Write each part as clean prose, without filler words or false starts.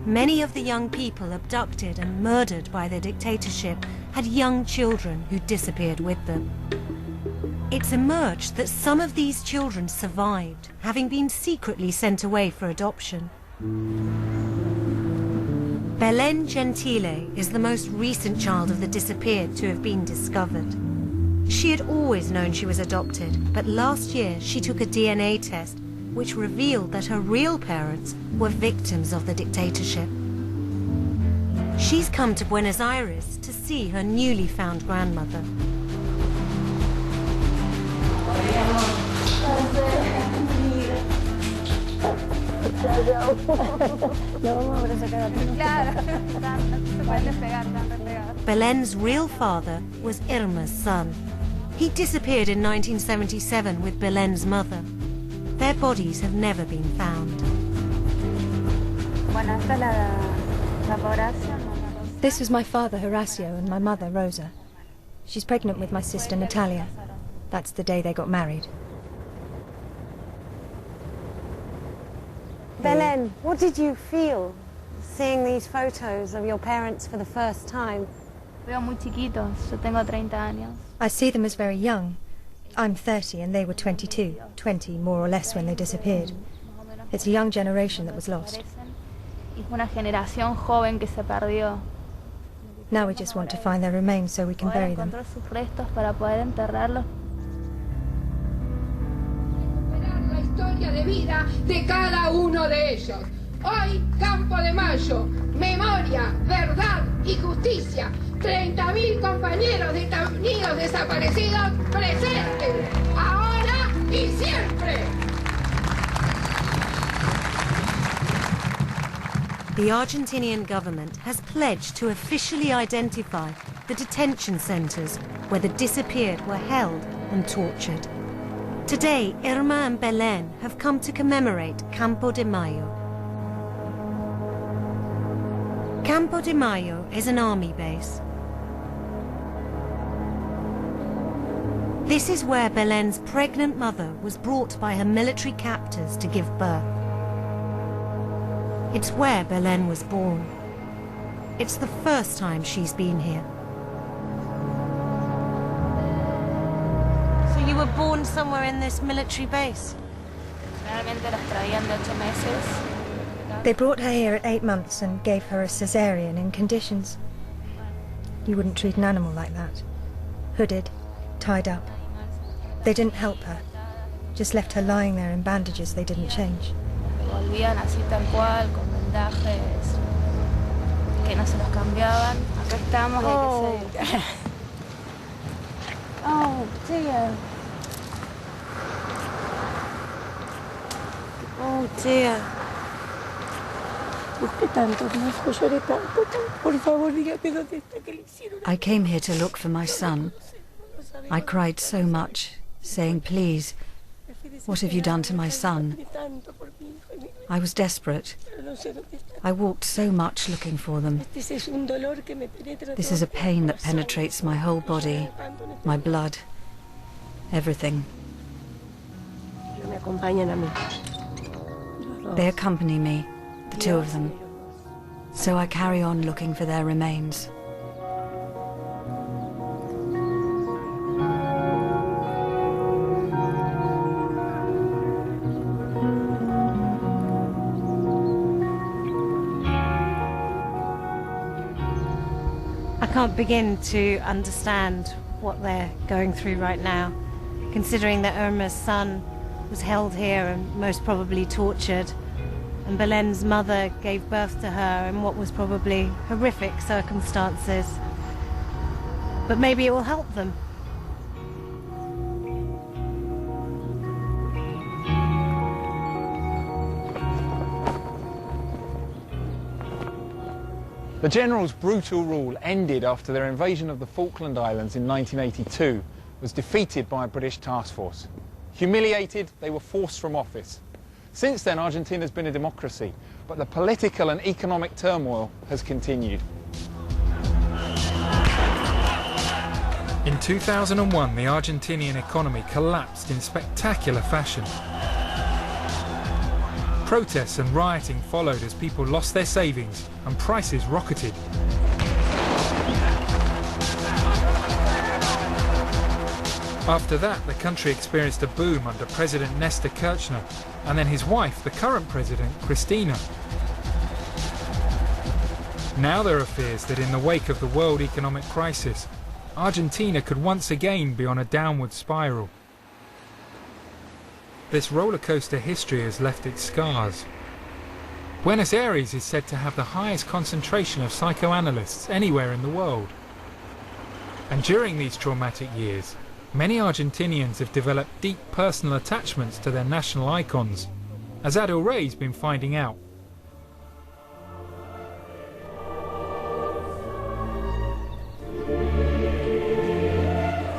Many of the young people abducted and murdered by the dictatorship had young children who disappeared with them. It's emerged that some of these children survived, having been secretly sent away for adoption. Belen Gentile is the most recent child of the disappeared to have been discovered. She had always known she was adopted, but last year she took a DNA test which revealed that her real parents were victims of the dictatorship. She's come to Buenos Aires to see her newly found grandmother. Belen's real father was Irma's son. He disappeared in 1977 with Belen's mother. Their bodies have never been found. This was my father, Horacio, and my mother, Rosa. She's pregnant with my sister, Natalia. That's the day they got married. Belen, what did you feel seeing these photos of your parents for the first time? I see them as very young. I'm 30 and they were 22, 20 more or less when they disappeared. It's a young generation that was lost. Now we just want to find their remains so we can bury them. La historia de vida de cada uno de ellos. Hoy, Campo de Mayo, memoria, verdad y justicia. 30.000 compañeros detenidos desaparecidos presentes, ahora y siempre. The Argentinian government has pledged to officially identify the detention centers where the disappeared were held and tortured. Today, Irma and Belen have come to commemorate Campo de Mayo. Campo de Mayo is an army base. This is where Belen's pregnant mother was brought by her military captors to give birth. It's where Belen was born. It's the first time she's been here. So you were born somewhere in this military base? They brought her here at 8 months and gave her a cesarean in conditions. You wouldn't treat an animal like that. Hooded, tied up. They didn't help her. Just left her lying there in bandages they didn't change. Oh dear. Oh dear. I came here to look for my son. I cried so much, saying, "Please, what have you done to my son?" I was desperate. I walked so much looking for them. This is a pain that penetrates my whole body, my blood, everything. They accompany me, the two of them, so I carry on looking for their remains. I can't begin to understand what they're going through right now, considering that Irma's son was held here and most probably tortured, and Belen's mother gave birth to her in what was probably horrific circumstances. But maybe it will help them. The General's brutal rule ended after their invasion of the Falkland Islands in 1982 was defeated by a British task force. Humiliated, they were forced from office. Since then, Argentina's been a democracy, but the political and economic turmoil has continued. In 2001, the Argentinian economy collapsed in spectacular fashion. Protests and rioting followed as people lost their savings and prices rocketed. After that, the country experienced a boom under President Nestor Kirchner, and then his wife, the current president, Cristina. Now there are fears that in the wake of the world economic crisis, Argentina could once again be on a downward spiral. This roller coaster history has left its scars. Buenos Aires is said to have the highest concentration of psychoanalysts anywhere in the world. And during these traumatic years, many Argentinians have developed deep personal attachments to their national icons, as Adil Ray's been finding out.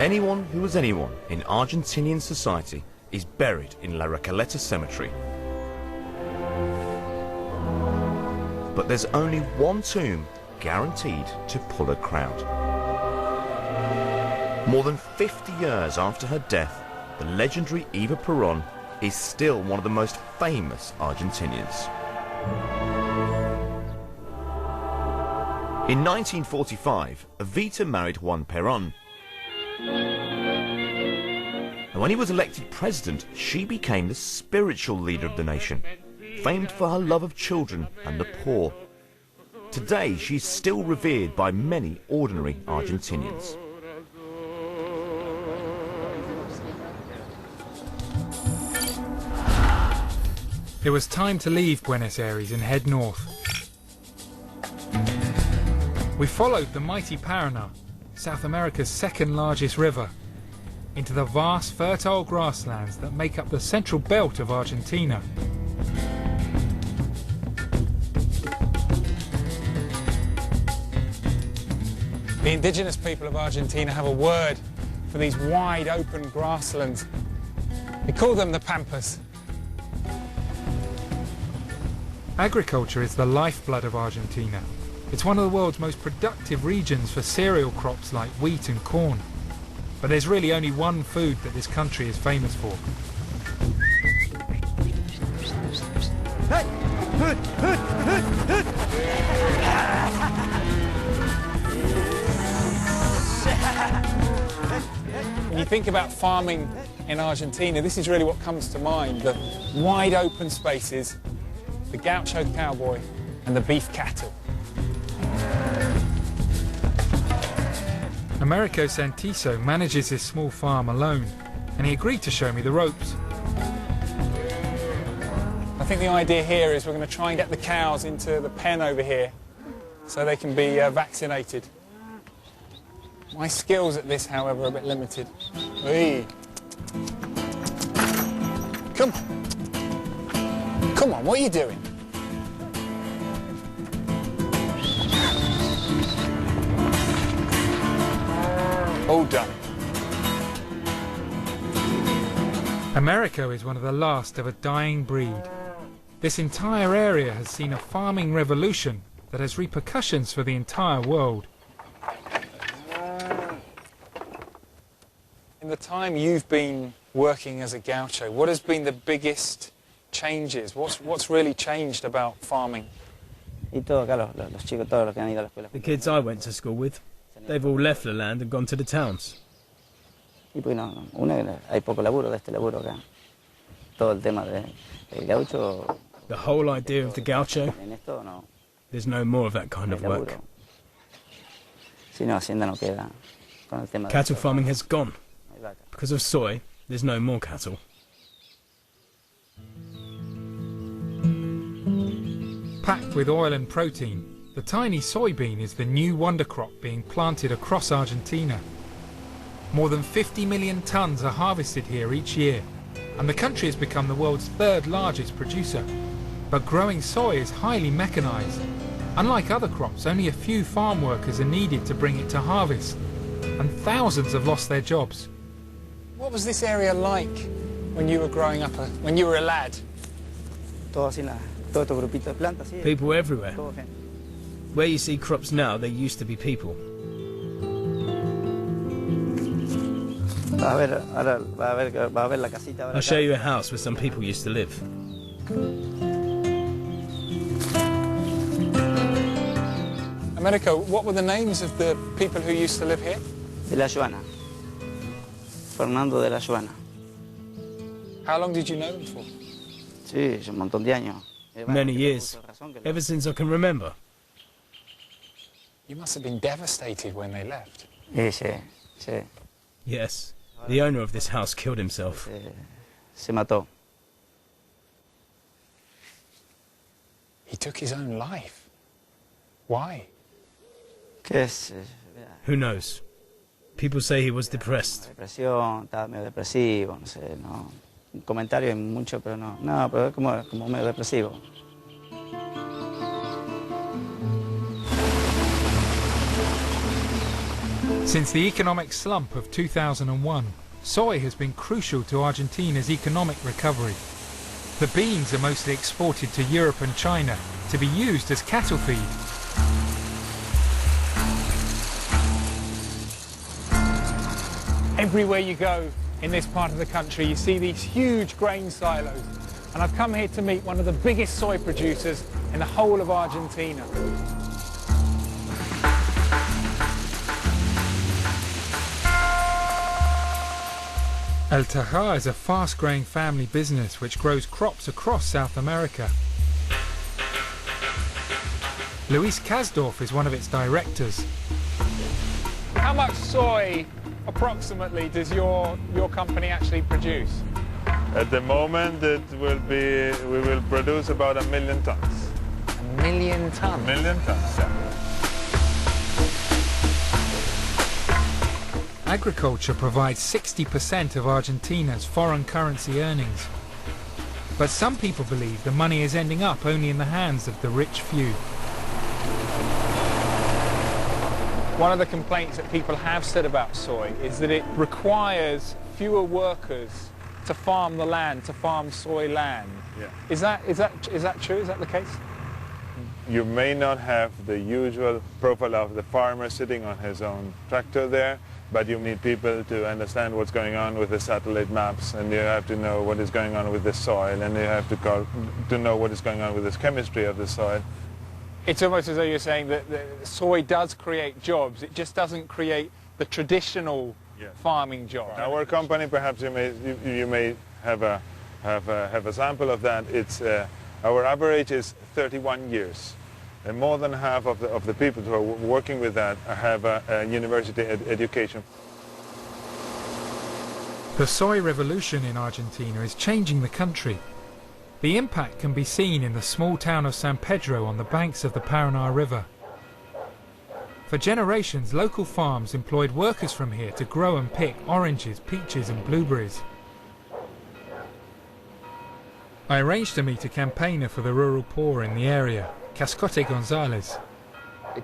Anyone who was anyone in Argentinian society is buried in La Recoleta Cemetery. But there's only one tomb guaranteed to pull a crowd. More than 50 years after her death, the legendary Eva Perón is still one of the most famous Argentinians. In 1945, Evita married Juan Perón. And when he was elected president, she became the spiritual leader of the nation, famed for her love of children and the poor. Today, she's still revered by many ordinary Argentinians. It was time to leave Buenos Aires and head north. We followed the mighty Paraná, South America's second largest river, into the vast fertile grasslands that make up the central belt of Argentina. The indigenous people of Argentina have a word for these wide open grasslands. They call them the Pampas. Agriculture is the lifeblood of Argentina. It's one of the world's most productive regions for cereal crops like wheat and corn. But there's really only one food that this country is famous for. When you think about farming in Argentina, this is really what comes to mind. The wide open spaces, the gaucho cowboy and the beef cattle. Americo Santiso manages his small farm alone, and he agreed to show me the ropes. I think the idea here is we're going to try and get the cows into the pen over here so they can be vaccinated. My skills at this, however, are a bit limited. Hey. Come on. Come on, what are you doing? All done. Americo is one of the last of a dying breed. This entire area has seen a farming revolution that has repercussions for the entire world. In the time you've been working as a gaucho, what has been the biggest changes? What's really changed about farming? The kids I went to school with, they've all left the land and gone to the towns. The whole idea of the gaucho, there's no more of that kind of work. Cattle farming has gone. Because of soy, there's no more cattle. Packed with oil and protein, the tiny soybean is the new wonder crop being planted across Argentina. More than 50 million tons are harvested here each year, and the country has become the world's third largest producer. But growing soy is highly mechanized. Unlike other crops, only a few farm workers are needed to bring it to harvest, and thousands have lost their jobs. What was this area like when you were growing up, when you were a lad? People everywhere. Where you see crops now, there used to be people. I'll show you a house where some people used to live. Americo, what were the names of the people who used to live here? De la Joana. Fernando de la Joana. How long did you know them for? Sí, un montón de años. Many years, ever since I can remember. You must have been devastated when they left. Sí, sí. Yes, the owner of this house killed himself. Se mató. He took his own life. Why? ¿Qué es? Who knows? People say he was depressed. Depresión, estaba medio depresivo, no sé, no. Un comentario hay mucho, pero no. No, pero es como medio depresivo. Since the economic slump of 2001, soy has been crucial to Argentina's economic recovery. The beans are mostly exported to Europe and China to be used as cattle feed. Everywhere you go in this part of the country, you see these huge grain silos. And I've come here to meet one of the biggest soy producers in the whole of Argentina. El Tajar is a fast-growing family business which grows crops across South America. Luis Kasdorf is one of its directors. How much soy, approximately, does your company actually produce? At the moment, we will produce about 1 million tons. 1 million tons? 1 million tons, yeah. Agriculture provides 60% of Argentina's foreign currency earnings. But some people believe the money is ending up only in the hands of the rich few. One of the complaints that people have said about soy is that it requires fewer workers to farm the land, to farm soy land. Yeah. Is that true? Is that the case? You may not have the usual profile of the farmer sitting on his own tractor there, but you need people to understand what's going on with the satellite maps, and you have to know what is going on with the soil, and you have to know what is going on with the chemistry of the soil. It's almost as though you're saying that soy does create jobs, it just doesn't create the traditional farming job. Our company, perhaps you may have a sample of that. It's our average is 31 years. And more than half of the people who are working with that have a university education. The soy revolution in Argentina is changing the country. The impact can be seen in the small town of San Pedro on the banks of the Paraná River. For generations, local farms employed workers from here to grow and pick oranges, peaches and blueberries. I arranged to meet a campaigner for the rural poor in the area, Cascote Gonzalez.